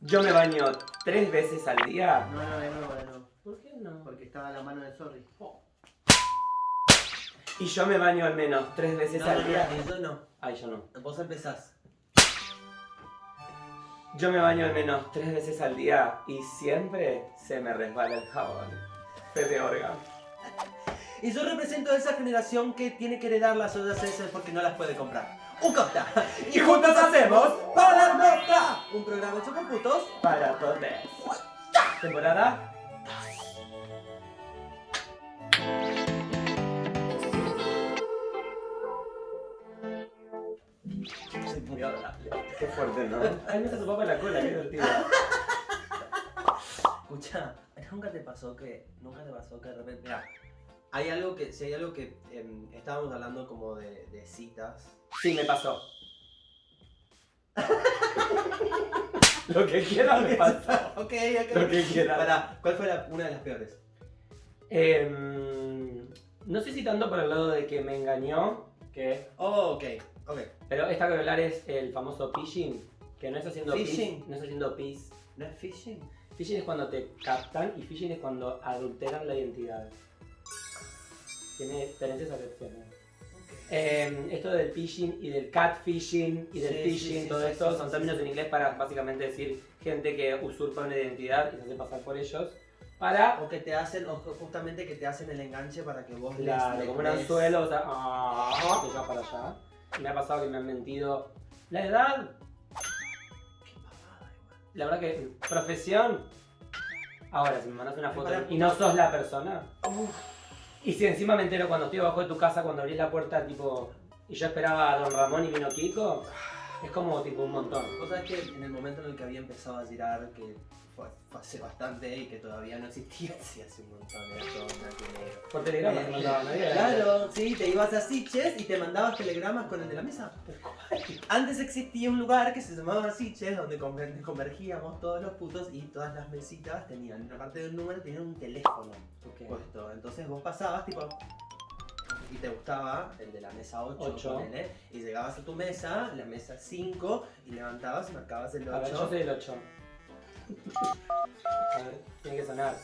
Yo me baño 3 veces al día. No, de nuevo. ¿Por qué no? Porque estaba la mano de Sorry. Y yo me baño al menos 3 veces al día. Yo no. Ay, yo no. Vos empezás. Yo me baño al menos 3 veces al día y siempre se me resbala el jabón. Fede Organ. Y yo represento a esa generación que tiene que heredar las ollas esas porque no las puede comprar. ¡Un costa! Y juntos hacemos ¡Para Nota! Un programa hecho por putos. para todos. Temporada. Soy muy adorable. Qué fuerte, ¿no? Ay, me se sopa la cola, qué divertido. Escucha, ¿nunca te pasó que de repente... Mira, hay algo que... Si hay algo que... estábamos hablando como de citas. Sí, me pasó. Lo que quiera me pasa. Ok. Lo que quiera. Pará, ¿cuál fue una de las peores? No sé si tanto por el lado de que me engañó, que... Oh, ok. Pero esta que voy a hablar es el famoso phishing, que no es haciendo ¿Phishing? no es haciendo pis. ¿No es phishing? Phishing es cuando te captan y phishing es cuando adulteran la identidad. Tiene diferentes acepciones. Esto del phishing y del catfishing y del phishing, todo esto son términos en inglés para básicamente decir gente que usurpa una identidad y se hace pasar por ellos para... O que te hacen, o justamente que te hacen el enganche para que vos Claro, como un anzuelo, o sea, de allá para allá. Me ha pasado que me han mentido. La edad, la verdad que profesión. Ahora, si me mandas una foto y no sos la persona. Y si encima me entero cuando estoy abajo de tu casa, cuando abrí la puerta, tipo, y yo esperaba a Don Ramón y vino Kiko, es como tipo un montón. Vos sabés que en el momento en el que había empezado a girar, que fue hace bastante y que todavía no existía, sí, hace un montón, era todo blanco y negro. Por telegrama se mandaba nadie. Claro, sí, te ibas a Sitges y te mandabas telegramas con el de la mesa. Antes existía un lugar que se llamaba Sitges, donde convergíamos todos los putos y todas las mesitas tenían, aparte del número, tenían un teléfono puesto. Entonces vos pasabas, tipo, y te gustaba el de la mesa 8, ponele, y llegabas a tu mesa, la mesa 5, y levantabas y marcabas el 8. A ver, yo soy el 8. A ver, tiene que sonar.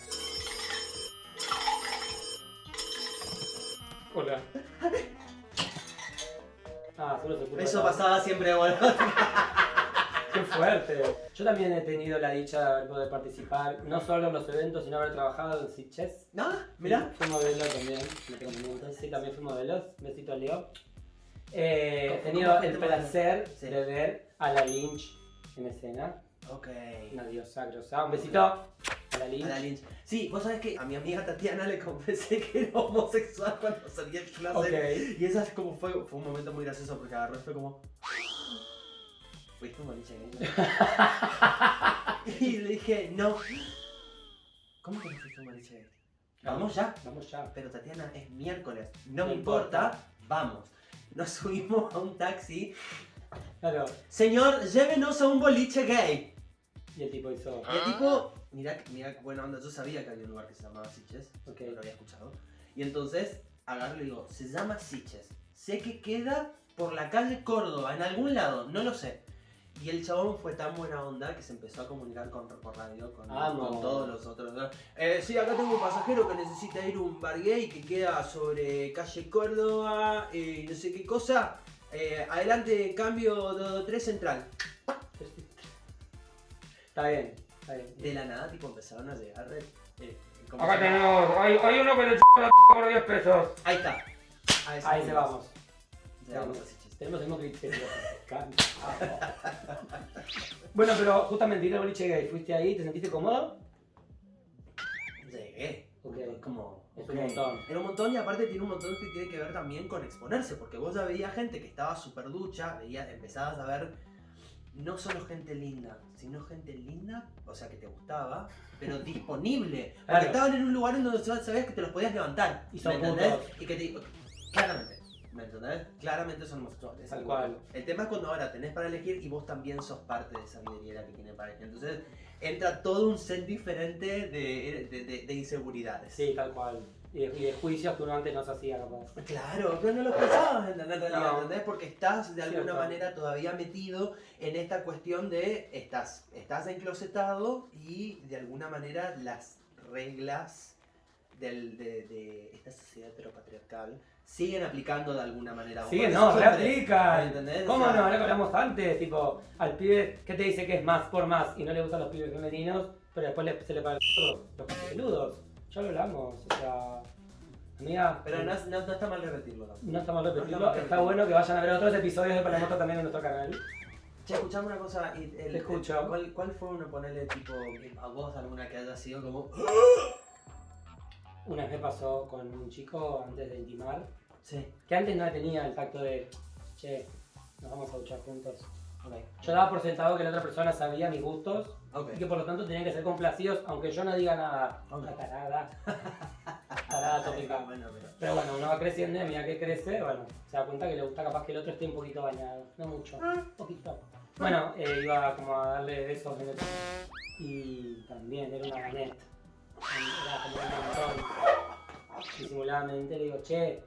Hola. Ah, solo se puso. Eso pasaba siempre, boludo. Qué fuerte. Yo también he tenido la dicha de poder participar, no solo en los eventos, sino haber trabajado en Sitges. ¿No? Mirá. Fui modelo también, me tengo entonces sí, también fui modelo. Besito a Leo. He tenido el placer de ver a la Lynch en escena. Ok. Una diosa grosa. Un besito a la Lynch. A la Lynch. Sí, vos sabés que a mi amiga Tatiana le confesé que era homosexual cuando salí del closet. Ok. Y esa como fue un momento muy gracioso porque agarró y fue como... ¿Fuiste un boliche gay? Y le dije, no. ¿Cómo que no fuiste un boliche gay? Vamos ya. Vamos ya. Pero Tatiana, es miércoles. No me importa. Vamos. Nos subimos a un taxi. Claro. Señor, llévenos a un boliche gay. Y el tipo hizo. Y el tipo, mirá buena onda, yo sabía que había un lugar que se llamaba Sitges, porque Ok. lo había escuchado. Y entonces agarro y le digo, se llama Sitges. Sé que queda por la calle Córdoba, en algún lado, no lo sé. Y el chabón fue tan buena onda que se empezó a comunicar por radio con todos los otros. Sí, acá tengo un pasajero que necesita ir a un bar gay que queda sobre calle Córdoba, no sé qué cosa. Adelante, cambio 3 central. Está bien, está bien. De la nada, tipo, empezaron a llegar. Acá tenemos. Hay uno que le la por 10 pesos. Ahí está. Ahí se vamos. Llegamos a Sitges. Tenemos el mismo criterio. Bueno, pero justamente ir al boliche gay, ¿fuiste ahí? ¿Te sentiste cómodo? Llegué. Ok. Como, Es un montón. Era un montón y aparte tiene un montón que tiene que ver también con exponerse, porque vos ya veías gente que estaba súper ducha, empezabas a ver no solo gente linda, sino gente linda, o sea que te gustaba, pero disponible. Porque Claro. estaban en un lugar en donde sabías que te los podías levantar. Y son ¿me entendés? putos. Y que te... Claramente. ¿Me entendés? Claramente son homosexuales. Tal cual. El tema es cuando ahora tenés para elegir y vos también sos parte de esa vidriera que tiene para elegir. Entonces entra todo un set diferente de inseguridades. Sí, tal cual. Y de juicios que uno antes no se hacía capaz. Claro, pero no lo pensabas en realidad, No. ¿entendés? Porque estás de alguna Cierto. manera todavía metido en esta cuestión de estás enclosetado y de alguna manera las reglas de esta sociedad heteropatriarcal siguen aplicando de alguna manera. Sí, Porque no, sos reaplica. hombre, ¿entendés? ¿Cómo O sea, no? Ahora que hablamos antes, tipo, al pibe que te dice que es más por más y no le gustan los pibes femeninos, pero después se le paga los peludos. Ya lo hablamos, o sea. Amiga. Pero no está mal repetirlo tampoco. No está mal repetirlo, No está mal está repetirlo. bueno que vayan a ver otros episodios de Palamoto también en nuestro canal. Che, escuchame una cosa. Te escucho. ¿Cuál fue uno, ponerle tipo, a vos alguna que haya sido como... Una vez me pasó con un chico antes de intimar, Sí, que antes no tenía el tacto de, che, nos vamos a duchar juntos. ok. Yo daba por sentado que la otra persona sabía mis gustos Ok. y que por lo tanto tenían que ser complacidos aunque yo no diga nada. Ok. Una tarada. Tarada tópica. Bueno, pero... Pero bueno, uno va creciendo y a medida que crece, bueno, se da cuenta que le gusta capaz que el otro esté un poquito bañado. No mucho, un poquito. Bueno, iba como a darle besos en el... Y también era una manette. Era como un montón. Disimuladamente le digo, che,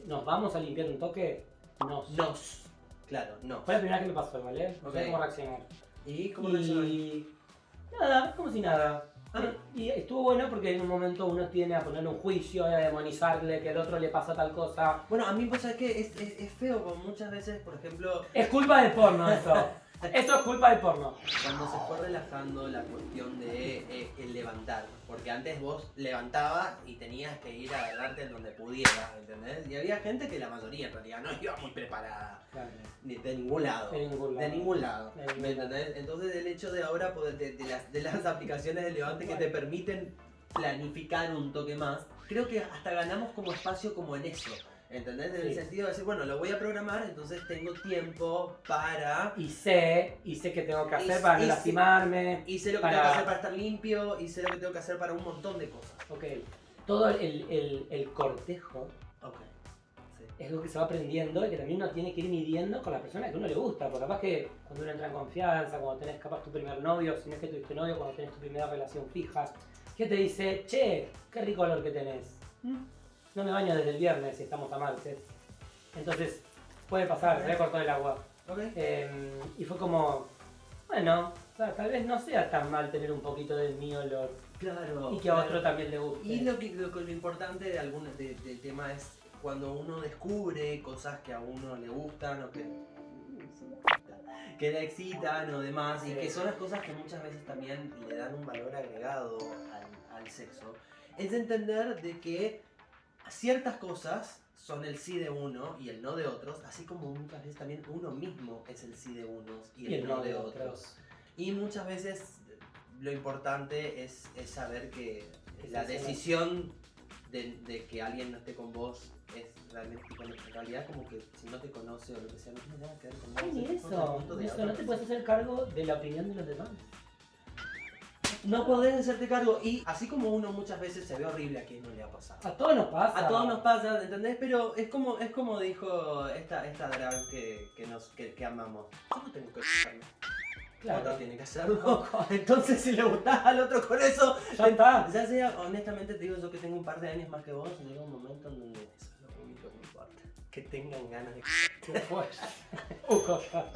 ¿nos vamos a limpiar un toque? No. Nos. Claro, no. Fue la primera vez que me pasó, ¿vale? No sé Ok. cómo reaccionar. ¿Y cómo reaccionó? Y nada, como si nada. Ah. Y estuvo bueno porque en un momento uno tiene a ponerle un juicio, a demonizarle, que al otro le pasa tal cosa. Bueno, a mí, vos sabés que es feo, porque muchas veces, por ejemplo, Es culpa del porno eso. Eso es culpa del porno. cuando se fue relajando la cuestión de el levantar, porque antes vos levantabas y tenías que ir a agarrarte en donde pudieras, ¿entendés? Y había gente que la mayoría en realidad no iba muy preparada, Claro. ni de ningún lado. De ningún lado. De ningún lado, De ningún ¿me entendés? Entonces el hecho de ahora, poder- de las aplicaciones de levante que te permiten planificar un toque más, creo que hasta ganamos como espacio como en eso. ¿Entendés? En el Sí. sentido de decir, bueno, lo voy a programar, entonces tengo tiempo para... Y sé que tengo que hacer Y- para no y sé- lastimarme. Y sé lo que Para- tengo que hacer para estar limpio, y sé lo que tengo que hacer para un montón de cosas. Ok. Todo el cortejo Ok. Sí. es algo que se va aprendiendo y que también uno tiene que ir midiendo con la persona que uno le gusta. Porque capaz que cuando uno entra en confianza, cuando tenés capaz tu primer novio, si no es que tuviste novio, cuando tenés tu primera relación fija, que te dice, che, qué rico olor que tenés. No me baño desde el viernes si estamos a martes. Entonces, puede pasar, se le cortó el agua. Ok. Y fue como, bueno, o sea, tal vez no sea tan mal tener un poquito de mi olor. Claro. Y que a otro también le guste. Y lo importante del tema es cuando uno descubre cosas que a uno le gustan o que le excitan o demás, y Sí. que son las cosas que muchas veces también le dan un valor agregado al sexo, es entender de que ciertas cosas son el sí de uno y el no de otros, así como muchas veces también uno mismo es el sí de unos y el no de otros. Y muchas veces lo importante es saber que la decisión de que alguien no esté con vos es realmente, en realidad, como que si no te conoce o lo que sea, no tiene nada que ver con vos. Ay, ni es eso, un punto de eso, otra no te persona. puedes hacer cargo de la opinión de los demás. No podés hacerte cargo, y así como uno muchas veces se ve horrible, a quien no le ha pasado. A todos nos pasa. A todos nos pasa, ¿entendés? Pero es como dijo esta drag que amamos. Yo no tengo que gustarme. Claro. Otro tiene que hacerlo. Entonces, si le gustás al otro con eso, Ya está. ya sea, honestamente te digo, yo que tengo un par de años más que vos, llega un momento en donde eso es lo único que me importa. Que tengan ganas de... Qué fuerte. Cosa.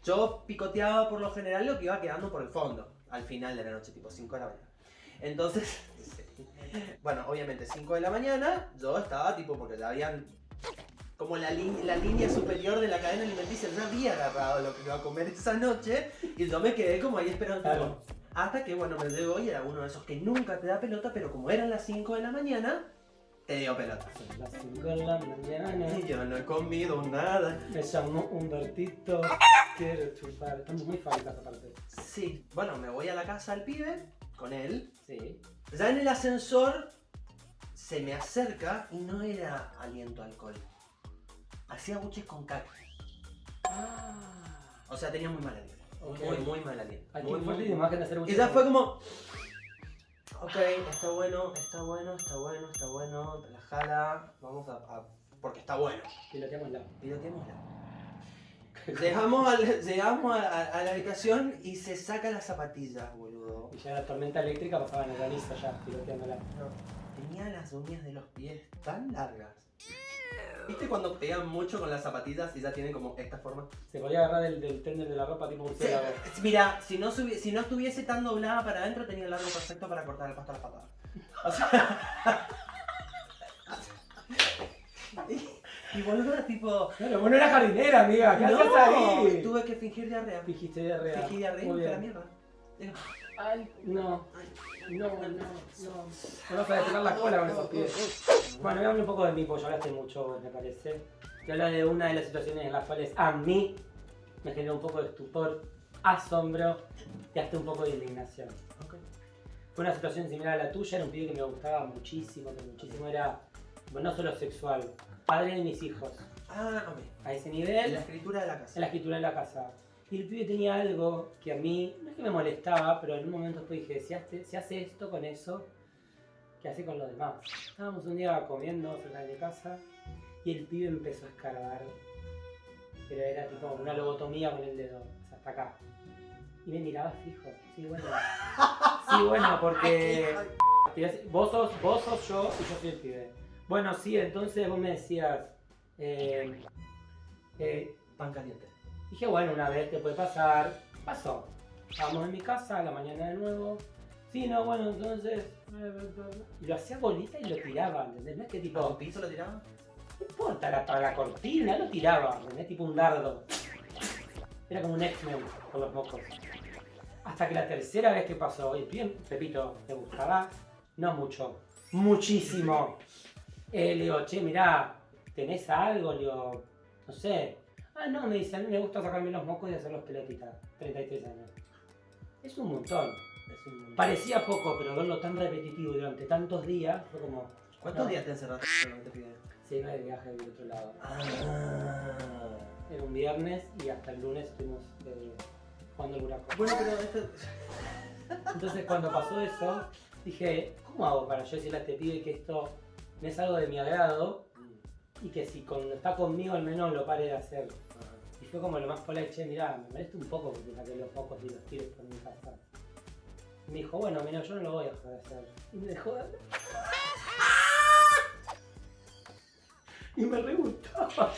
Yo picoteaba por lo general lo que iba quedando por el fondo, al final de la noche, tipo 5 de la mañana. Entonces, sí. Bueno, obviamente 5 de la mañana, yo estaba tipo, porque ya habían... Como la línea superior de la cadena alimenticia ya había agarrado lo que iba a comer esa noche, y yo me quedé como ahí esperando. Claro. Hasta que, bueno, me llegó y era uno de esos que nunca te da pelota, pero como eran las 5 de la mañana, te dio pelota. Son las 5 de la mañana. Y yo no he comido nada. Me llamo Humbertito. Quiero chupar. Estamos muy fálicas aparte. Sí, bueno, me voy a la casa del pibe, con él. Sí. Ya en el ascensor se me acerca y no era aliento a alcohol. Hacía buches con caca. O sea, tenía muy mal aliento. Ok. Muy mal aliento. Aquí Muy, fuerte muy- y más que hacer Y ya fue como... Ok, está bueno, está bueno, está bueno, está bueno. La jala. Vamos a porque está bueno. Piloteémosla. Piloteémosla. Llegamos a la habitación y se saca las zapatillas, boludo. Y ya la tormenta eléctrica pasaba en el granizo ya, piloteándola. No, tenía las uñas de los pies tan largas. ¿Viste cuando pegan mucho con las zapatillas y ya tienen como esta forma? Se podía agarrar del tender de la ropa tipo murciélago. Mira, si no estuviese tan doblada para adentro, tenía el largo perfecto para cortar el pasto a las patadas. O sea... y boludo, tipo... Claro, vos no eras jardinera, amiga, ¿qué haces ahí? Tuve que fingir diarrea. Fingiste diarrea. Fingí diarrea y me fui a la mierda. Ay, no. No vas a desplegar la cola con esos pies. Bueno, voy a hablar un poco de mí, porque ya hablaste mucho, me parece. Te habla de una de las situaciones en las cuales a mí me generó un poco de estupor, asombro y hasta un poco de indignación. Okay. Fue una situación similar a la tuya, era un pibe que me gustaba muchísimo, que muchísimo era, bueno, no solo sexual, padre de mis hijos. Ah, ok. A ese nivel. En la escritura de la casa. En la escritura de la casa. Y el pibe tenía algo que a mí, no es que me molestaba, pero en un momento después dije, si hace esto con eso, ¿qué hace con los demás? Estábamos un día comiendo cerca de mi casa y el pibe empezó a escarbar, pero era tipo una lobotomía con el dedo, o sea, hasta acá. Y me miraba fijo, sí bueno, porque vos sos yo y yo soy el pibe. Bueno, sí, entonces vos me decías, Pan caliente. dije, bueno, una vez te puede pasar. Pasó. Estábamos en mi casa a la mañana de nuevo. Sí, no, bueno, entonces... Y lo hacía bolita y lo tiraba, ¿entendés? No es que tipo... ¿A un piso lo tiraba? No importa, para la cortina lo tiraba, ¿entendés? Tipo un dardo. Era como un X-Men con los mocos. Hasta que la tercera vez que pasó, y bien, repito, me gustaba, no mucho, muchísimo. Le digo, che, mirá, ¿tenés algo? Le digo, no sé. Ah, no, me dice, a mí me gusta sacarme los mocos y hacerlos pelotitas. 33 años. Es un montón. Parecía poco, pero verlo tan repetitivo durante tantos días fue como... ¿Cuántos días te encerraste con este pibe? Se iba de viaje del otro lado. Ah. Era un viernes y hasta el lunes estuvimos jugando el buraco. Bueno, pero esto... Entonces cuando pasó eso, dije, ¿cómo hago para yo decirle a este pibe que esto no es algo de mi agrado? Y que si cuando está conmigo al menos lo pare de hacer. Y fue como lo más polite, che, mirá, me molesta un poco que te saqué los focos y los tires por mi casa. Y me dijo, bueno, mira, yo no lo voy a dejar de hacer. Y me dejó de hablar. Y me re gustaba.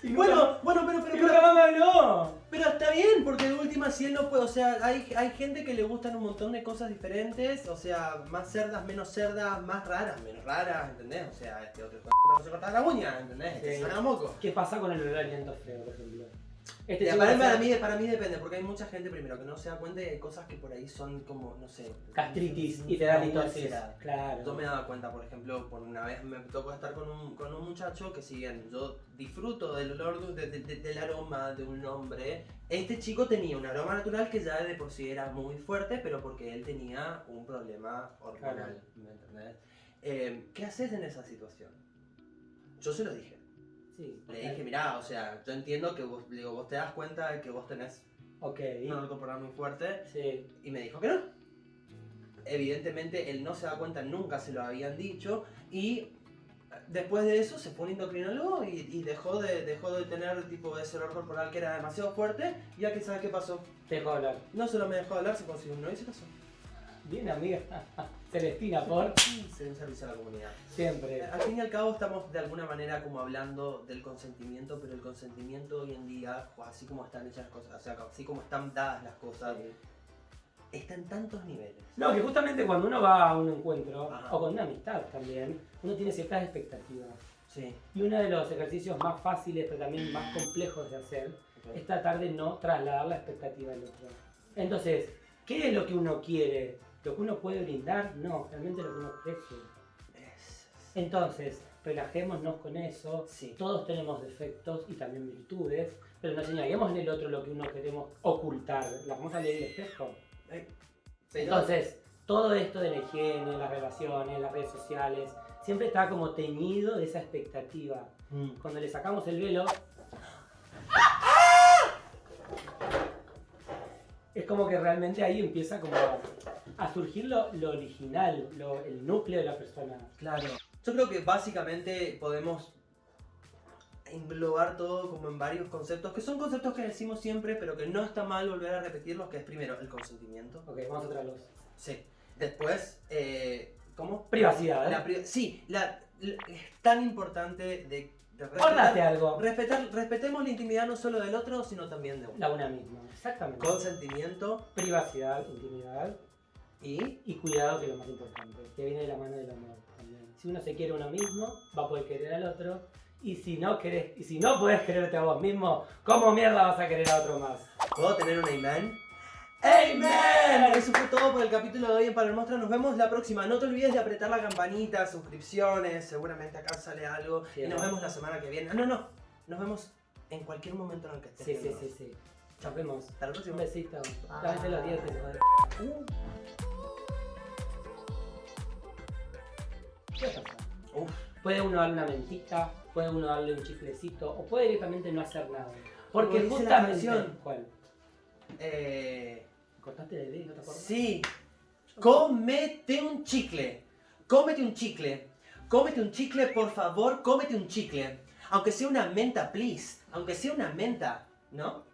Y Bueno, pero nunca más me habló. Pero está bien, porque de última si él no puede, o sea, hay gente que le gustan un montón de cosas diferentes, o sea, más cerdas, menos cerdas, más raras, menos raras, ¿entendés? O sea, este otro hijo de puta no se corta la uña, ¿entendés? Este Sí. suena moco. ¿Qué pasa con el olor a aliento feo, por ejemplo? Este Ya, chico para mí depende, porque hay mucha gente primero que no se da cuenta y hay cosas que por ahí son como, no sé... gastritis y te da una litosis. úlcera. Claro. Yo me daba cuenta, por ejemplo, por una vez me tocó estar con un muchacho que si bien yo disfruto del olor, del aroma de un hombre, este chico tenía un aroma natural que ya de por sí era muy fuerte, pero porque él tenía un problema hormonal, Claro. ¿me entendés? ¿Qué haces en esa situación? Yo se lo dije. Sí. Le dije, mirá, o sea, yo entiendo que vos, digo, vos te das cuenta de que vos tenés Ok. un olor corporal muy fuerte, Sí. y me dijo que no. Evidentemente él no se da cuenta, nunca se lo habían dicho, y después de eso se fue un endocrinólogo y dejó de tener tipo ese olor corporal que era demasiado fuerte, y ya que sabes qué pasó. Te dejo hablar. No solo me dejó de hablar, se consiguió un novio y se casó. Bien, amiga. Celestina, por Se un servicio a la comunidad. siempre. Al fin y al cabo estamos de alguna manera como hablando del consentimiento, pero el consentimiento hoy en día, así como están hechas las cosas, o sea, así como están dadas las cosas, está en tantos niveles. No, que justamente cuando uno va a un encuentro, Ajá. o con una amistad también, uno tiene ciertas expectativas. Sí. Y uno de los ejercicios más fáciles, pero también más complejos de hacer, es tratar de no trasladar la expectativa al otro. Entonces, ¿qué es lo que uno quiere? ¿Lo que uno puede brindar? No, realmente lo que uno ofrece. Entonces, relajémonos con eso. Sí. Todos tenemos defectos y también virtudes, pero no señalemos en el otro lo que uno queremos ocultar. La famosa ley del espejo. Pero- Entonces, todo esto de la higiene, las relaciones, las redes sociales, siempre está como teñido de esa expectativa. Cuando le sacamos el velo, es como que realmente ahí empieza como a surgir lo original, el núcleo de la persona. Claro. Yo creo que básicamente podemos englobar todo como en varios conceptos, que son conceptos que decimos siempre, pero que no está mal volver a repetirlos, que es primero el consentimiento. Ok, vamos a traerlos. Sí. Después, ¿cómo? Privacidad, Sí, es tan importante de Guardate algo. respetemos la intimidad no solo del otro, sino también de uno. La una misma, exactamente. Consentimiento Privacidad, intimidad y cuidado, que es lo más importante, que viene de la mano del amor también. Si uno se quiere a uno mismo, va a poder querer al otro. Y si no podés quererte a vos mismo, ¿cómo mierda vas a querer a otro más? ¿puedo tener un amen? ¡Amen! Eso fue todo por el capítulo de hoy en Para el Mostra. Nos vemos la próxima. No te olvides de apretar la campanita, suscripciones. Seguramente acá sale algo. Sí, y nos vemos la semana que viene. No. Nos vemos en cualquier momento en el que estés. Sí. Nos vemos. Hasta la próxima. Un besito. Lávense los dientes, joder. ¿Qué pasa? Uf. Puede uno darle una mentita, puede uno darle un chiflecito, o puede directamente no hacer nada. Porque Como dice la justamente... canción. ¿Cuál? ¿Cortaste de ley? ¿No te acuerdas? Sí. Cómete un chicle. Cómete un chicle. Cómete un chicle, por favor, cómete un chicle. Aunque sea una menta, please. Aunque sea una menta, ¿no?